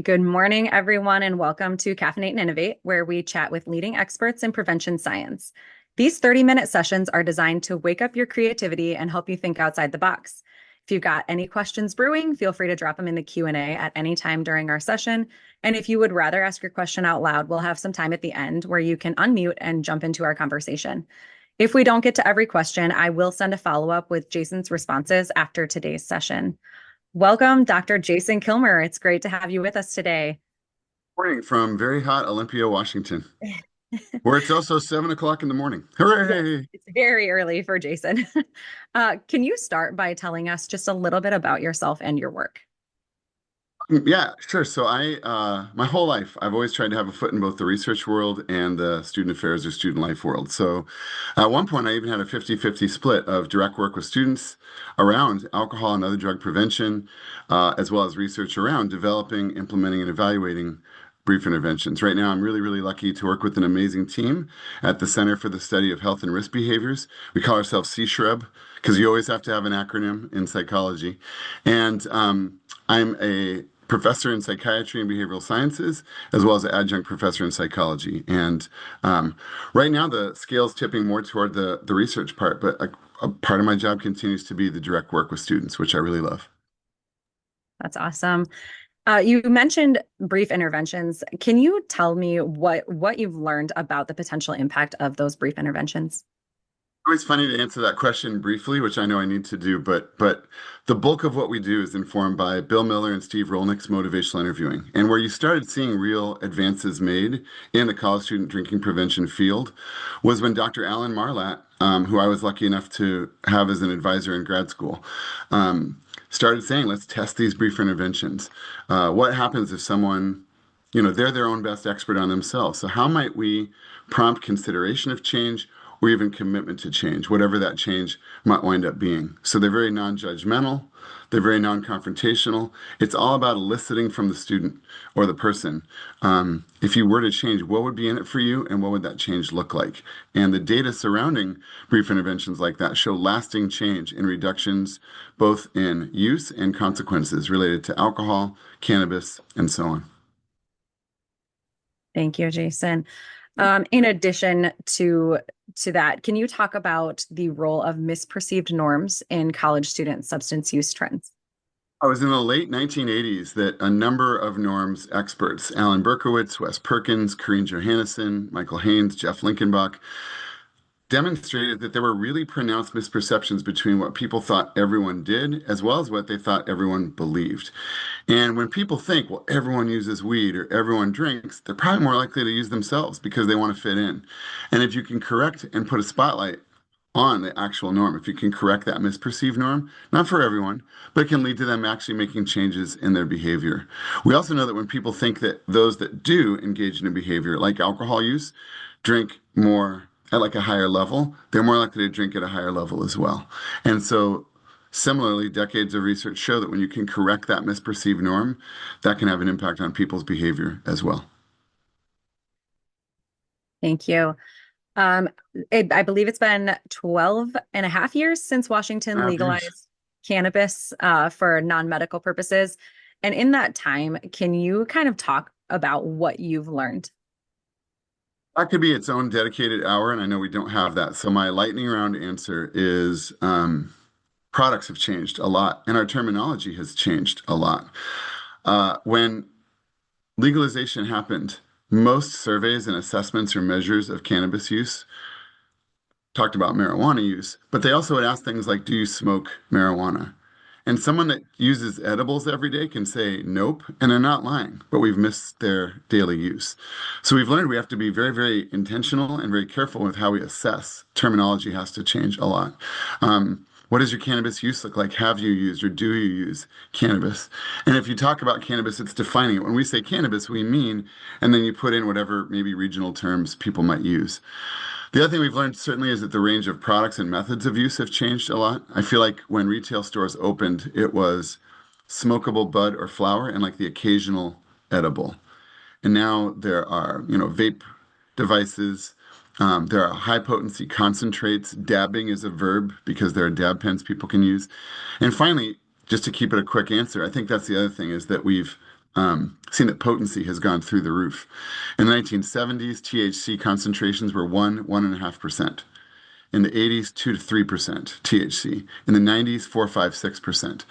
Good morning, everyone, and welcome to Caffeinate and Innovate, where we chat with leading experts in prevention science. These 30-minute sessions are designed to wake up your creativity and help you think outside the box. If you've got any questions brewing, feel free to drop them in the Q&A at any time during our session. And if you would rather ask your question out loud, we'll have some time at the end where you can unmute and jump into our conversation. If we don't get to every question, I will send a follow-up with Jason's responses after today's session. Welcome, Dr. Jason Kilmer. It's great to have you with us today. Morning from very hot Olympia, Washington, where it's also 7 o'clock in the morning. Hooray! It's very early for Jason. Can you start by telling us just a little bit about yourself and your work? Yeah, sure. So my whole life, I've always tried to have a foot in both the research world and the student affairs or student life world. So at one point, I even had a 50-50 split of direct work with students around alcohol and other drug prevention, as well as research around developing, implementing, and evaluating brief interventions. Right now, I'm really, really lucky to work with an amazing team at the Center for the Study of Health and Risk Behaviors. We call ourselves CSHRB because you always have to have an acronym in psychology. And I'm a professor in psychiatry and behavioral sciences, as well as an adjunct professor in psychology. And right now, the scale's tipping more toward the research part, but a part of my job continues to be the direct work with students, which I really love. That's awesome. You mentioned brief interventions. Can you tell me what you've learned about the potential impact of those brief interventions? Always funny to answer that question briefly, which I know I need to do, but the bulk of what we do is informed by Bill Miller and Steve Rolnick's motivational interviewing. And where you started seeing real advances made in the college student drinking prevention field was when Dr. Alan Marlatt, who I was lucky enough to have as an advisor in grad school, started saying, let's test these brief interventions. What happens if someone, they're their own best expert on themselves. So how might we prompt consideration of change or even commitment to change, whatever that change might wind up being? So they're very non-judgmental. They're very non-confrontational. It's all about eliciting from the student or the person. If you were to change, what would be in it for you and what would that change look like? And the data surrounding brief interventions like that show lasting change in reductions, both in use and consequences related to alcohol, cannabis, and so on. Thank you, Jason. In addition to that, can you talk about the role of misperceived norms in college student substance use trends? I was in the late 1980s that a number of norms experts, Alan Berkowitz, Wes Perkins, Corinne Johannesson, Michael Haynes, Jeff Linkenbach, demonstrated that there were really pronounced misperceptions between what people thought everyone did as well as what they thought everyone believed. And when people think, well, everyone uses weed or everyone drinks, they're probably more likely to use themselves because they want to fit in. And if you can correct and put a spotlight on the actual norm, if you can correct that misperceived norm, not for everyone, but it can lead to them actually making changes in their behavior. We also know that when people think that those that do engage in a behavior like alcohol use drink more at like a higher level, they're more likely to drink at a higher level as well. And so similarly, decades of research show that when you can correct that misperceived norm, that can have an impact on people's behavior as well. Thank you. I believe it's been 12 and a half years since Washington legalized cannabis for non-medical purposes. And in that time, can you kind of talk about what you've learned? That could be its own dedicated hour, and I know we don't have that. So my lightning round answer is products have changed a lot, and our terminology has changed a lot. When legalization happened, most surveys and assessments or measures of cannabis use talked about marijuana use, but they also would ask things like, do you smoke marijuana? And someone that uses edibles every day can say nope, and they're not lying, but we've missed their daily use. So we've learned we have to be very, very intentional and very careful with how we assess. Terminology has to change a lot. What does your cannabis use look like? Have you used or do you use cannabis? And if you talk about cannabis, it's defining it. When we say cannabis, we mean, and then you put in whatever maybe regional terms people might use. The other thing we've learned certainly is that the range of products and methods of use have changed a lot. I feel like when retail stores opened, it was smokable bud or flower and like the occasional edible. And now there are, vape devices. There are high potency concentrates. Dabbing is a verb because there are dab pens people can use. And finally, just to keep it a quick answer, I think that's the other thing is that we've seen that potency has gone through the roof. In the 1970s, THC concentrations were 1.5%. In the 80s, 2 to 3% THC. In the 90s, 4, 5, 6%.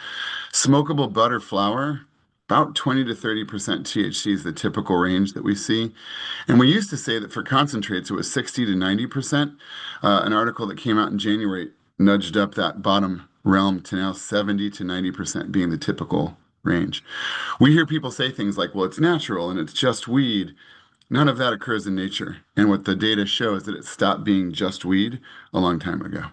Smokable butter flower, about 20 to 30% THC is the typical range that we see. And we used to say that for concentrates, it was 60 to 90%. An article that came out in January nudged up that bottom realm to now 70 to 90% being the typical range. We hear people say things like, well, it's natural and it's just weed. None of that occurs in nature. And what the data show is that it stopped being just weed a long time ago.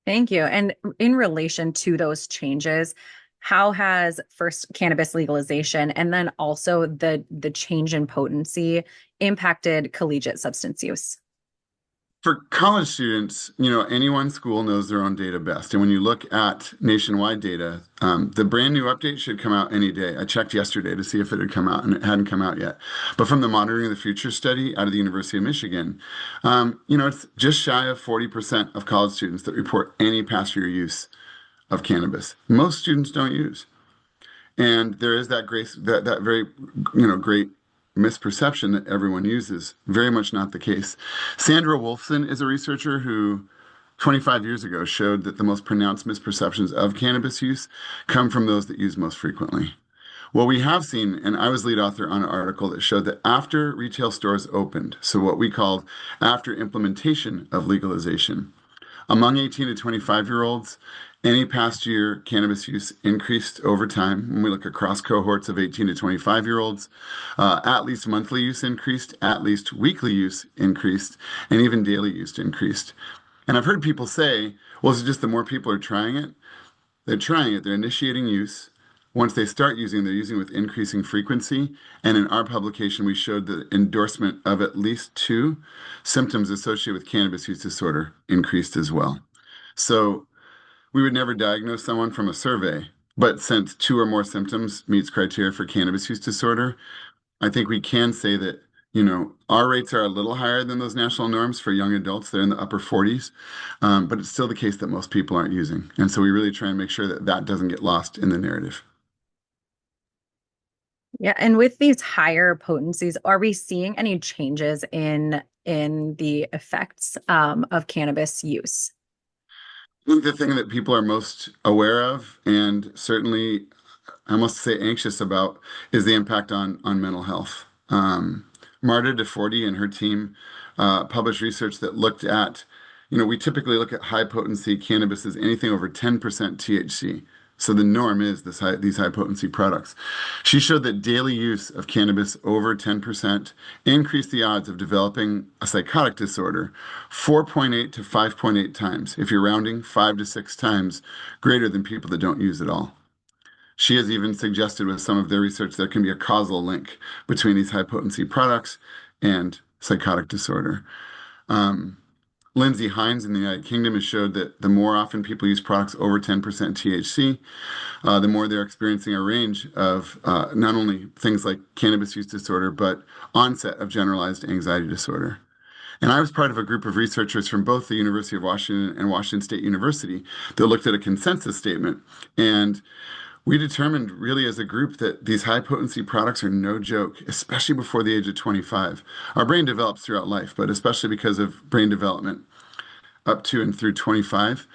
Thank you. And in relation to those changes, how has first cannabis legalization and then also the change in potency impacted collegiate substance use? For college students, any one school knows their own data best. And when you look at nationwide data, the brand new update should come out any day. I checked yesterday to see if it had come out, and it hadn't come out yet. But from the Monitoring of the Future study out of the University of Michigan, it's just shy of 40% of college students that report any past year use of cannabis. Most students don't use. And there is that very, great misperception that everyone uses. Very much not the case. Sandra Wolfson is a researcher who 25 years ago showed that the most pronounced misperceptions of cannabis use come from those that use most frequently. What we have seen, and I was lead author on an article that showed that after retail stores opened, so what we called after implementation of legalization, among 18 to 25-year-olds, any past year cannabis use increased over time. When we look across cohorts of 18 to 25-year-olds, at least monthly use increased, at least weekly use increased, and even daily use increased. And I've heard people say, well, is it just the more people are trying it? They're trying it, they're initiating use. Once they start using, they're using with increasing frequency. And in our publication, we showed the endorsement of at least 2 symptoms associated with cannabis use disorder increased as well. So we would never diagnose someone from a survey, but since 2 or more symptoms meets criteria for cannabis use disorder, I think we can say that, our rates are a little higher than those national norms for young adults. They're in the upper 40s, but it's still the case that most people aren't using. And so we really try and make sure that that doesn't get lost in the narrative. Yeah, and with these higher potencies, are we seeing any changes in the effects of cannabis use? I think the thing that people are most aware of, and certainly I must say anxious about, is the impact on mental health. Marta DeForty and her team published research that looked at, we typically look at high potency cannabis as anything over 10% THC. So the norm is these high potency products. She showed that daily use of cannabis over 10% increased the odds of developing a psychotic disorder 4.8 to 5.8 times. If you're rounding, 5 to 6 times greater than people that don't use it all. She has even suggested with some of their research there can be a causal link between these high potency products and psychotic disorder. Lindsay Hines in the United Kingdom has showed that the more often people use products over 10% THC, the more they're experiencing a range of not only things like cannabis use disorder, but onset of generalized anxiety disorder. And I was part of a group of researchers from both the University of Washington and Washington State University that looked at a consensus statement. And we determined really as a group that these high potency products are no joke, especially before the age of 25. Our brain develops throughout life, but especially because of brain development up to and through 25.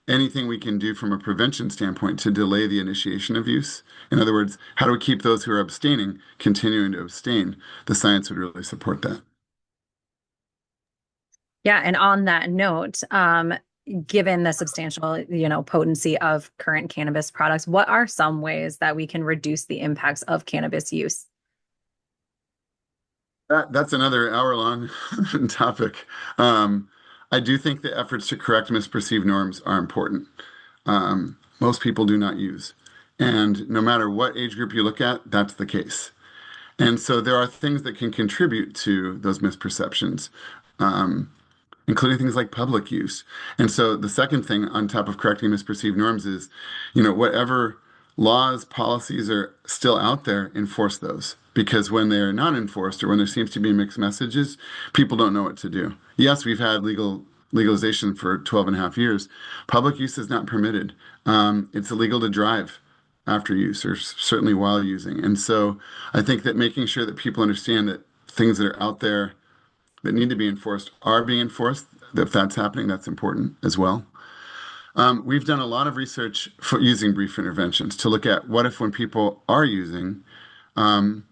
Anything we can do from a prevention standpoint to delay the initiation of use. In other words, how do we keep those who are abstaining continuing to abstain? The science would really support that. Yeah, and on that note, given the substantial, potency of current cannabis products, what are some ways that we can reduce the impacts of cannabis use? That's another hour-long topic. I do think the efforts to correct misperceived norms are important. Most people do not use. And no matter what age group you look at, that's the case. And so there are things that can contribute to those misperceptions, including things like public use. And so the second thing on top of correcting misperceived norms is, whatever laws, policies are still out there, enforce those. Because when they're not enforced or when there seems to be mixed messages, people don't know what to do. Yes, we've had legalization for 12 and a half years. Public use is not permitted. It's illegal to drive after use or certainly while using. And so I think that making sure that people understand that things that are out there that need to be enforced are being enforced, that if that's happening, that's important as well. We've done a lot of research for using brief interventions to look at what if when people are using, um,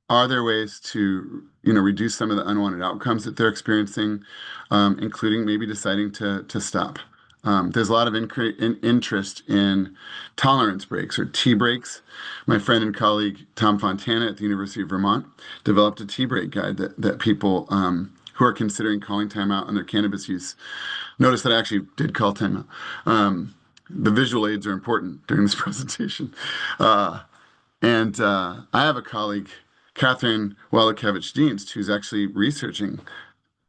are there ways to, reduce some of the unwanted outcomes that they're experiencing, including maybe deciding to stop? There's a lot of interest in tolerance breaks or tea breaks. My friend and colleague Tom Fontana at the University of Vermont developed a tea break guide that people who are considering calling time out on their cannabis use. Notice that I actually did call time out. The visual aids are important during this presentation. And I have a colleague, Catherine Walakevich-Dienst, who's actually researching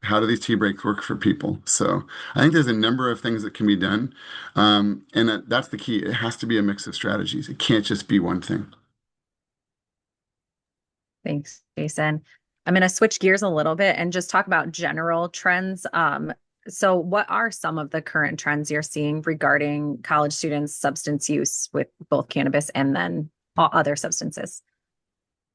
how do these tea breaks work for people. So I think there's a number of things that can be done. And that's the key. It has to be a mix of strategies. It can't just be one thing. Thanks, Jason. I'm going to switch gears a little bit and just talk about general trends. So what are some of the current trends you're seeing regarding college students' substance use with both cannabis and then all other substances?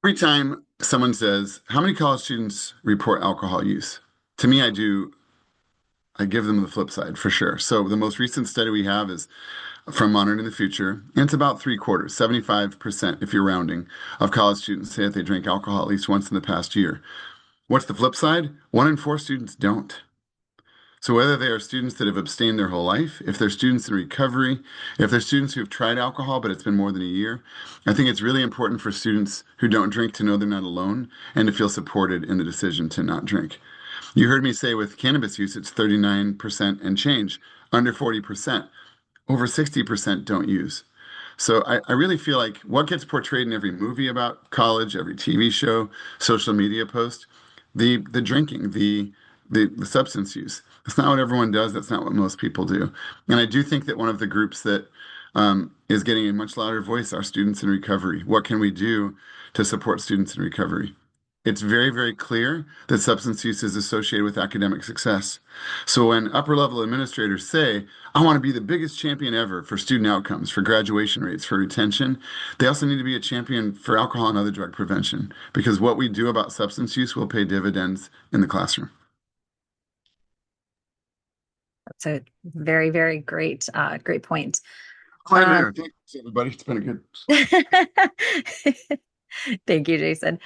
Every time someone says, how many college students report alcohol use? To me, I give them the flip side for sure. So the most recent study we have is from Monitoring the Future, and it's about three quarters, 75%, if you're rounding, of college students say that they drink alcohol at least once in the past year. What's the flip side? 1 in 4 students don't. So whether they are students that have abstained their whole life, if they're students in recovery, if they're students who've tried alcohol but it's been more than a year, I think it's really important for students who don't drink to know they're not alone and to feel supported in the decision to not drink. You heard me say with cannabis use, it's 39% and change, under 40%. Over 60% don't use. So I really feel like what gets portrayed in every movie about college, every TV show, social media post, the drinking, the substance use. That's not what everyone does. That's not what most people do. And I do think that one of the groups that is getting a much louder voice are students in recovery. What can we do to support students in recovery? It's very, very clear that substance use is associated with academic success. So when upper level administrators say, I want to be the biggest champion ever for student outcomes, for graduation rates, for retention, they also need to be a champion for alcohol and other drug prevention because what we do about substance use will pay dividends in the classroom. That's a very, very great point. Hi Um, there. Thanks, everybody. It's been a good. Thank you, Jason.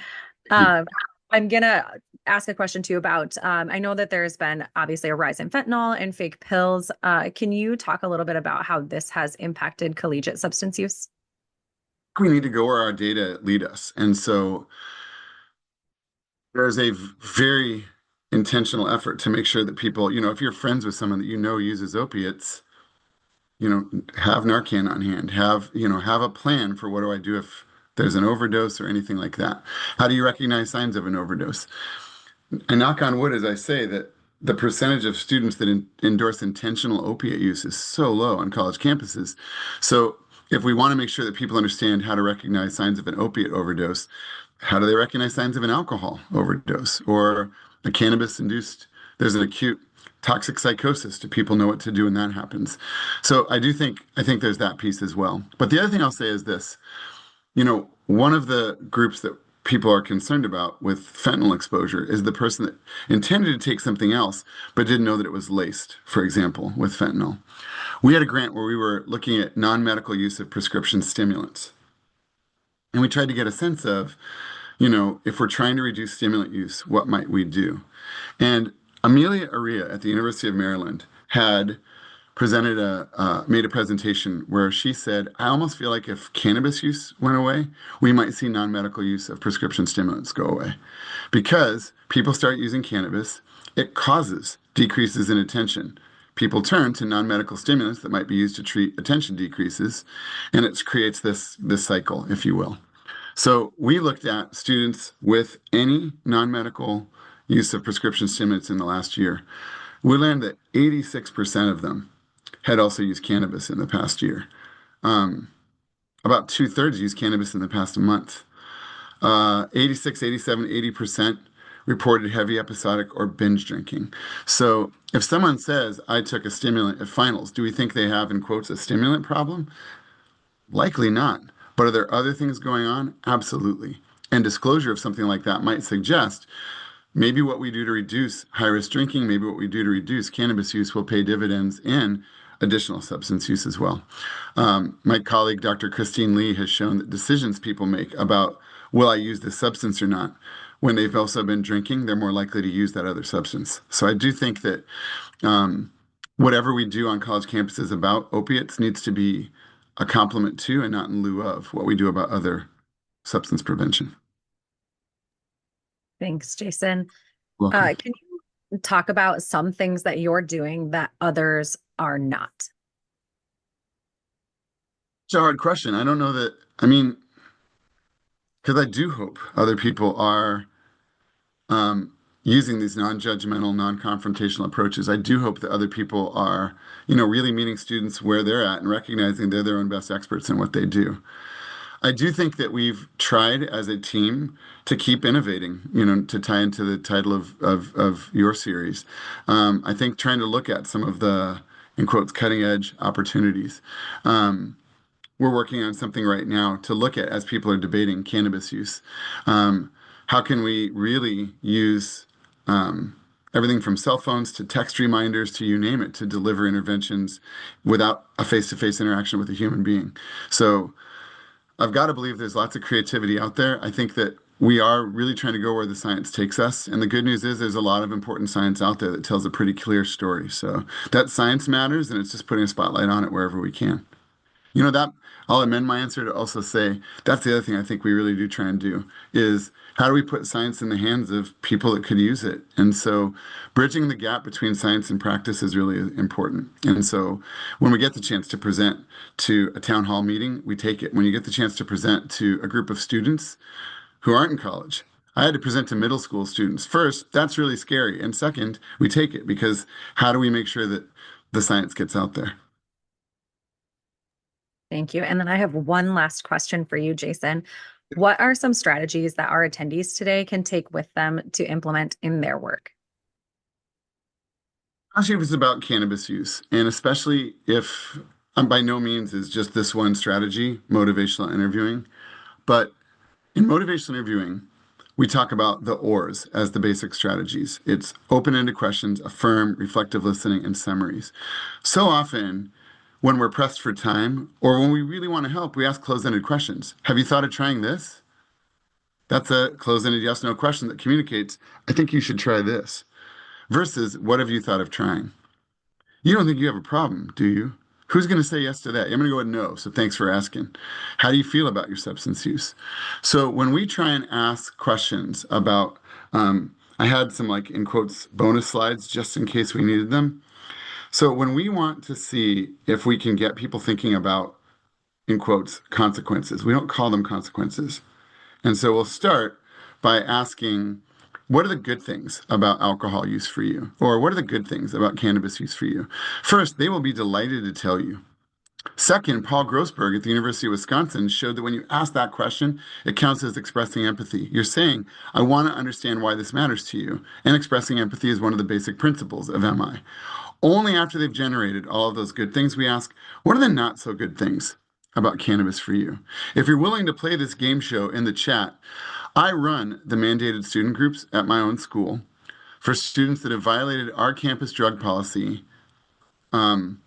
Thank you. Um, I'm gonna ask a question too about I know that there's been obviously a rise in fentanyl and fake pills. Can you talk a little bit about how this has impacted collegiate substance use? We need to go where our data lead us. And so there's a very intentional effort to make sure that people, if you're friends with someone that uses opiates, have Narcan on hand, have a plan for what do I do if there's an overdose or anything like that. How do you recognize signs of an overdose? And knock on wood, as I say, that the percentage of students that endorse intentional opiate use is so low on college campuses. So if we want to make sure that people understand how to recognize signs of an opiate overdose, how do they recognize signs of an alcohol overdose or a cannabis induced? There's an acute toxic psychosis. Do people know what to do when that happens? So I think there's that piece as well. But the other thing I'll say is this, one of the groups that people are concerned about with fentanyl exposure is the person that intended to take something else but didn't know that it was laced, for example, with fentanyl. We had a grant where we were looking at non-medical use of prescription stimulants. And we tried to get a sense of, if we're trying to reduce stimulant use, what might we do? And Amelia Aria at the University of Maryland had made a presentation where she said, I almost feel like if cannabis use went away, we might see non-medical use of prescription stimulants go away. Because people start using cannabis, it causes decreases in attention. People turn to non-medical stimulants that might be used to treat attention decreases, and it creates this cycle, if you will. So we looked at students with any non-medical use of prescription stimulants in the last year. We learned that 86% of them had also used cannabis in the past year. About 2/3 used cannabis in the past month. 86, 87, 80% reported heavy episodic or binge drinking. So if someone says, I took a stimulant at finals, do we think they have, in quotes, a stimulant problem? Likely not. But are there other things going on? Absolutely. And disclosure of something like that might suggest maybe what we do to reduce high risk drinking, maybe what we do to reduce cannabis use will pay dividends in additional substance use as well. My colleague, Dr. Christine Lee, has shown that decisions people make about will I use this substance or not, when they've also been drinking, they're more likely to use that other substance. So I do think that um, whatever we do on college campuses about opiates needs to be a complement to and not in lieu of what we do about other substance prevention. Thanks, Jason. Welcome. Can you talk about some things that you're doing that others are not? It's a hard question. I don't know that, I mean, because I do hope other people are um, using these non-judgmental, non-confrontational approaches. I do hope that other people are, really meeting students where they're at and recognizing they're their own best experts in what they do. I do think that we've tried as a team to keep innovating, to tie into the title of your series. I think trying to look at some of the, in quotes, cutting edge opportunities. We're working on something right now to look at as people are debating cannabis use. Um, how can we really use everything from cell phones to text reminders to you name it to deliver interventions without a face-to-face interaction with a human being? So I've got to believe there's lots of creativity out there. I think that we are really trying to go where the science takes us. And the good news is there's a lot of important science out there that tells a pretty clear story. So that science matters, and it's just putting a spotlight on it wherever we can. That I'll amend my answer to also say that's the other thing I think we really do try and do is how do we put science in the hands of people that could use it? And so bridging the gap between science and practice is really important. And so when we get the chance to present to a town hall meeting, we take it. When you get the chance to present to a group of students who aren't in college, I had to present to middle school students. First, that's really scary. And second, we take it because how do we make sure that the science gets out there? Thank you. And then I have one last question for you, Jason. What are some strategies that our attendees today can take with them to implement in their work? Especially if it's about cannabis use, and especially if by no means is just this one strategy, motivational interviewing, but in motivational interviewing, we talk about the ORs as the basic strategies. It's open-ended questions, affirm, reflective listening, and summaries. So often, when we're pressed for time or when we really want to help, we ask closed-ended questions. Have you thought of trying this? That's a closed-ended yes/no question that communicates, I think you should try this. Versus, what have you thought of trying? You don't think you have a problem, do you? Who's going to say yes to that? I'm going to go with no. So thanks for asking. How do you feel about your substance use? So when we try and ask questions about, I had some like in quotes bonus slides just in case we needed them. So when we want to see if we can get people thinking about in quotes consequences, we don't call them consequences. And so we'll start by asking, what are the good things about alcohol use for you? Or what are the good things about cannabis use for you? First, they will be delighted to tell you. Second, Paul Grossberg at the University of Wisconsin showed that when you ask that question, it counts as expressing empathy. You're saying, I want to understand why this matters to you. And expressing empathy is one of the basic principles of MI. Only after they've generated all of those good things, we ask, what are the not so good things about cannabis for you? If you're willing to play this game show in the chat, I run the mandated student groups at my own school for students that have violated our campus drug policy um,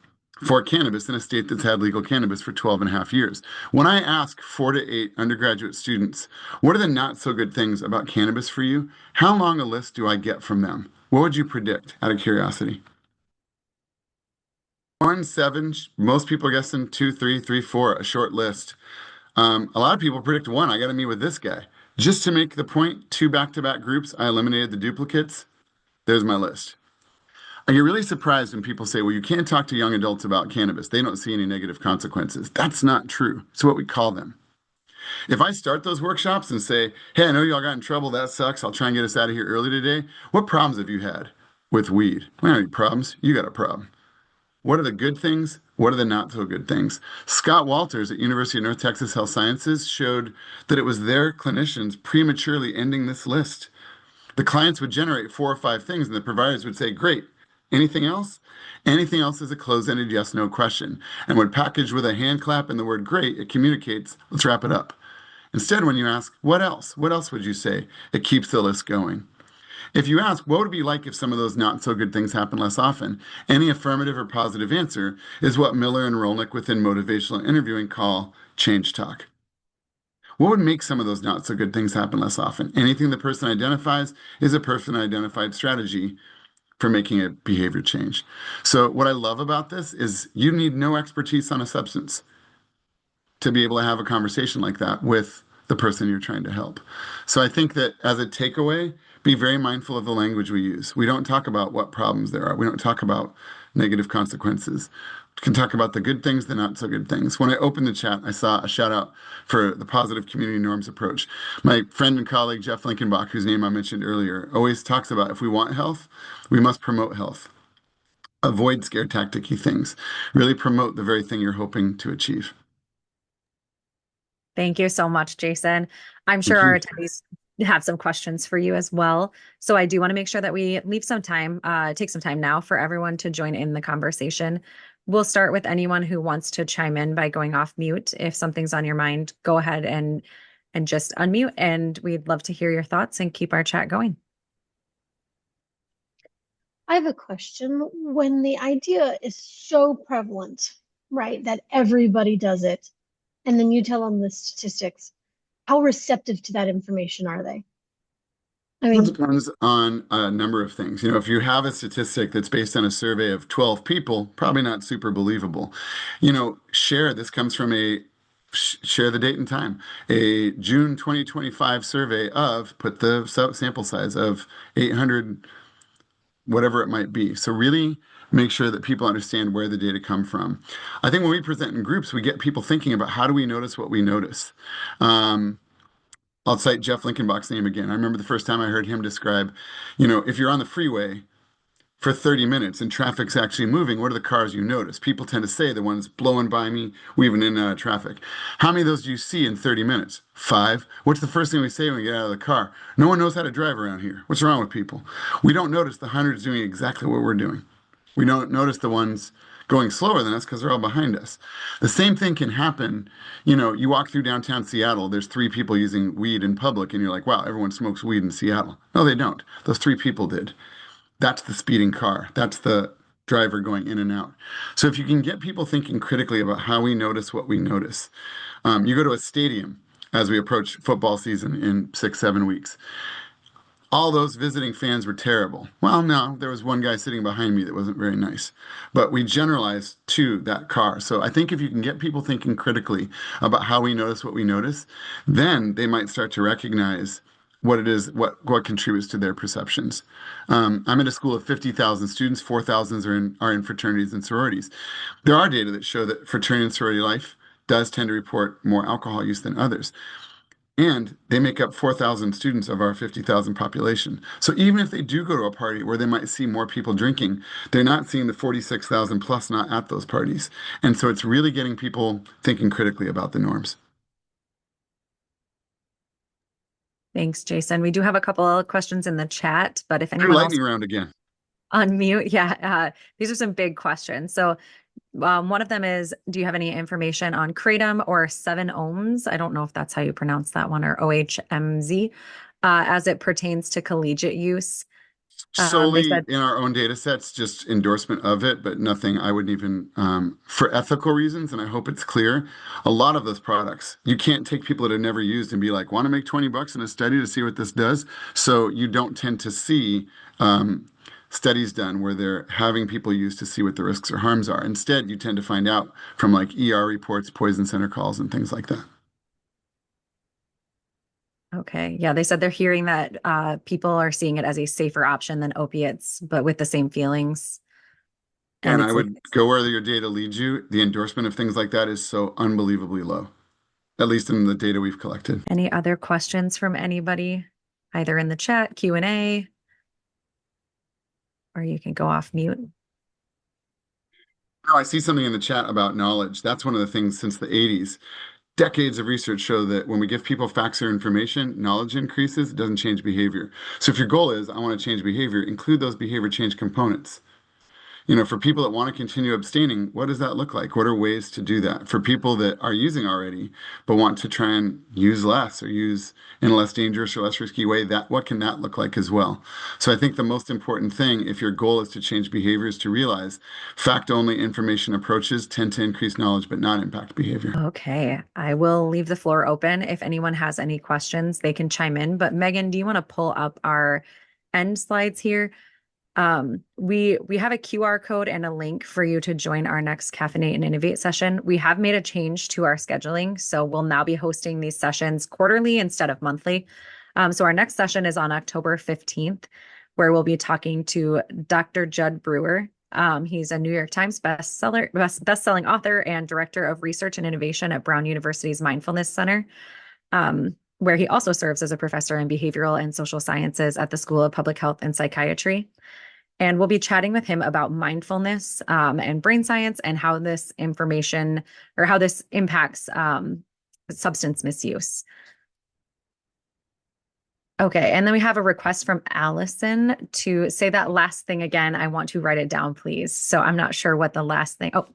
for cannabis in a state that's had legal cannabis for 12 and a half years. When I ask 4 to 8 undergraduate students, what are the not so good things about cannabis for you? How long a list do I get from them? What would you predict out of curiosity? 1, 7, most people are guessing 2, 3, 3, 4, a short list. A lot of people predict 1. I got to meet with this guy. Just to make the point, 2 back-to-back groups, I eliminated the duplicates. There's my list. I get really surprised when people say, well, you can't talk to young adults about cannabis. They don't see any negative consequences. That's not true. It's what we call them. If I start those workshops and say, hey, I know y'all got in trouble. That sucks. I'll try and get us out of here early today. What problems have you had with weed? We don't have any problems. You got a problem. What are the good things? What are the not so good things? Scott Walters at University of North Texas Health Sciences showed that it was their clinicians prematurely ending this list. The clients would generate 4 or 5 things, and the providers would say, great, Anything else? Anything else is a closed-ended yes/no question. And when packaged with a hand clap and the word great, it communicates, let's wrap it up. Instead, when you ask, what else? What else would you say? It keeps the list going. If you ask, what would it be like if some of those not so good things happen less often? Any affirmative or positive answer is what Miller and Rolnick within motivational interviewing call change talk. What would make some of those not so good things happen less often? Anything the person identifies is a person identified strategy for making a behavior change. So, what I love about this is you need no expertise on a substance to be able to have a conversation like that with the person you're trying to help. So I think that as a takeaway, be very mindful of the language we use. We don't talk about what problems there are. We don't talk about negative consequences. We can talk about the good things, the not so good things. When I opened the chat, I saw a shout out for the positive community norms approach. My friend and colleague, Jeff Linkenbach, whose name I mentioned earlier, always talks about if we want health, we must promote health. Avoid scare tactic-y things. Really promote the very thing you're hoping to achieve. Thank you so much, Jason. I'm sure Thank our you. attendees have some questions for you as well. So I do want to make sure that we leave some time, take some time now for everyone to join in the conversation. We'll start with anyone who wants to chime in by going off mute. If something's on your mind, go ahead and just unmute, and we'd love to hear your thoughts and keep our chat going. I have a question. When the idea is so prevalent, right, that everybody does it, and then you tell them the statistics, how receptive to that information are they? I It mean, depends on a number of things. If you have a statistic that's based on a survey of 12 people, probably not super believable. Share, this comes from share the date and time, a June 2025 survey of, put the sample size of 800, whatever it might be. So really make sure that people understand where the data come from. I think when we present in groups, we get people thinking about how do we notice what we notice. I'll cite Jeff Linkenbach's name again. I remember the first time I heard him describe, if you're on the freeway for 30 minutes and traffic's actually moving, what are the cars you notice? People tend to say the ones blowing by me, weaving in and out of traffic. How many of those do you see in 30 minutes? 5. What's the first thing we say when we get out of the car? No one knows how to drive around here. What's wrong with people? We don't notice the hundreds doing exactly what we're doing. We don't notice the ones going slower than us because they're all behind us. The same thing can happen. You walk through downtown Seattle, there's 3 people using weed in public, and you're like, wow, everyone smokes weed in Seattle. No, they don't. Those 3 people did. That's the speeding car. That's the driver going in and out. So if you can get people thinking critically about how we notice what we notice, you go to a stadium as we approach football season in 6, 7 weeks. All those visiting fans were terrible. Well, no, there was one guy sitting behind me that wasn't very nice. But we generalized to that car. So I think if you can get people thinking critically about how we notice what we notice, then they might start to recognize what it is, what contributes to their perceptions. I'm in a school of 50,000 students, 4,000 are in fraternities and sororities. There are data that show that fraternity and sorority life does tend to report more alcohol use than others. And they make up 4,000 students of our 50,000 population. So even if they do go to a party where they might see more people drinking, they're not seeing the 46,000 plus not at those parties. And so it's really getting people thinking critically about the norms. Thanks, Jason. We do have a couple of questions in the chat, but if Do anyone else lightning round again. unmute, yeah, these are some big questions. So one of them is, do you have any information on kratom or 7-ohms? I don't know if that's how you pronounce that one, or OHMZ, as it pertains to collegiate use. They Solely said, in our own data sets, just endorsement of it, but nothing I wouldn't even, for ethical reasons, and I hope it's clear, a lot of those products, you can't take people that have never used and be like, want to make 20 bucks in a study to see what this does? So you don't tend to see studies done where they're having people use to see what the risks or harms are. Instead, you tend to find out from like ER reports, poison center calls, and things like that. okay, yeah, they said they're hearing that people are seeing it as a safer option than opiates, but with the same feelings. And And I it's like, would go where your data leads you. The endorsement of things like that is so unbelievably low, at least in the data we've collected. any other questions from anybody, either in the chat, Q&A, or you can go off mute. Oh, I see something in the chat about knowledge. That's one of the things since the 80s. Decades of research show that when we give people facts or information, knowledge increases, it doesn't change behavior. So if your goal is, I want to change behavior, include those behavior change components. For people that want to continue abstaining, what does that look like? What are ways to do that? For people that are using already, but want to try and use less or use in a less dangerous or less risky way, that what can that look like as well? So I think the most important thing, if your goal is to change behaviors, to realize fact-only information approaches tend to increase knowledge but not impact behavior. Okay, I will leave the floor open. If anyone has any questions, they can chime in. But Megan, do you want to pull up our end slides here? We have a QR code and a link for you to join our next Caffeinate and Innovate session. We have made a change to our scheduling, so we'll now be hosting these sessions quarterly instead of monthly. So our next session is on October 15th, where we'll be talking to Dr. Judd Brewer. He's a New York Times best-selling author and director of research and innovation at Brown University's Mindfulness Center, where he also serves as a professor in behavioral and social sciences at the School of Public Health and Psychiatry. And we'll be chatting with him about mindfulness and brain science and how this information or how this impacts substance misuse. Okay, and then we have a request from Allison to say that last thing again. I want to write it down, please. So I'm not sure what the last thing. Oh, I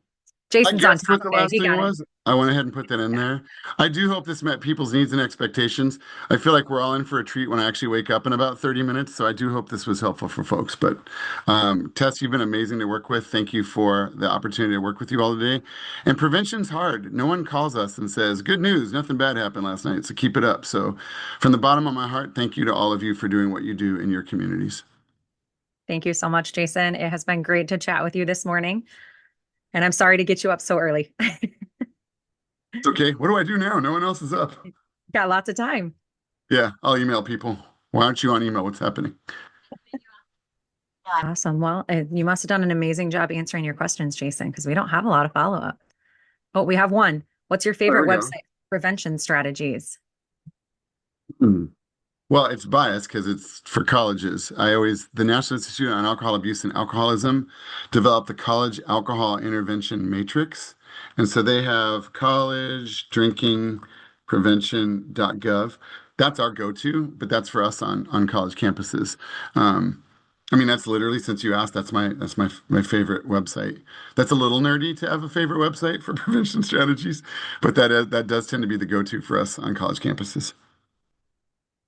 Jason's on guessed top what the of it. last He thing got it. was. I went ahead and put that in there. I do hope this met people's needs and expectations. I feel like we're all in for a treat when I actually wake up in about 30 minutes. So I do hope this was helpful for folks. But Tess, you've been amazing to work with. Thank you for the opportunity to work with you all today. And prevention's hard. No one calls us and says, good news, nothing bad happened last night. So keep it up. So from the bottom of my heart, thank you to all of you for doing what you do in your communities. Thank you so much, Jason. It has been great to chat with you this morning. And I'm sorry to get you up so early. It's okay. What do I do now? No one else is up. Got lots of time. Yeah, I'll email people. Why aren't you on email? What's happening? Awesome. Well, you must have done an amazing job answering your questions, Jason, because we don't have a lot of follow-up. Oh, we have one. What's your Oh, there favorite we go. website for prevention strategies? Hmm. Well, it's biased because it's for colleges. The National Institute on Alcohol Abuse and Alcoholism developed the College Alcohol Intervention Matrix. And so they have college drinking prevention.gov. That's our go-to, but that's for us on college campuses. I mean, that's literally, since you asked, that's my favorite website. That's a little nerdy to have a favorite website for prevention strategies, but that does tend to be the go-to for us on college campuses.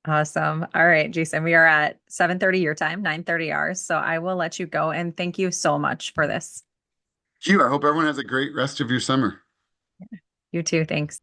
Awesome. All right, Jason, we are at 7:30 your time, 9:30 ours. So I will let you go and thank you so much for this. Q, I hope everyone has a great rest of your summer. You too. Thanks.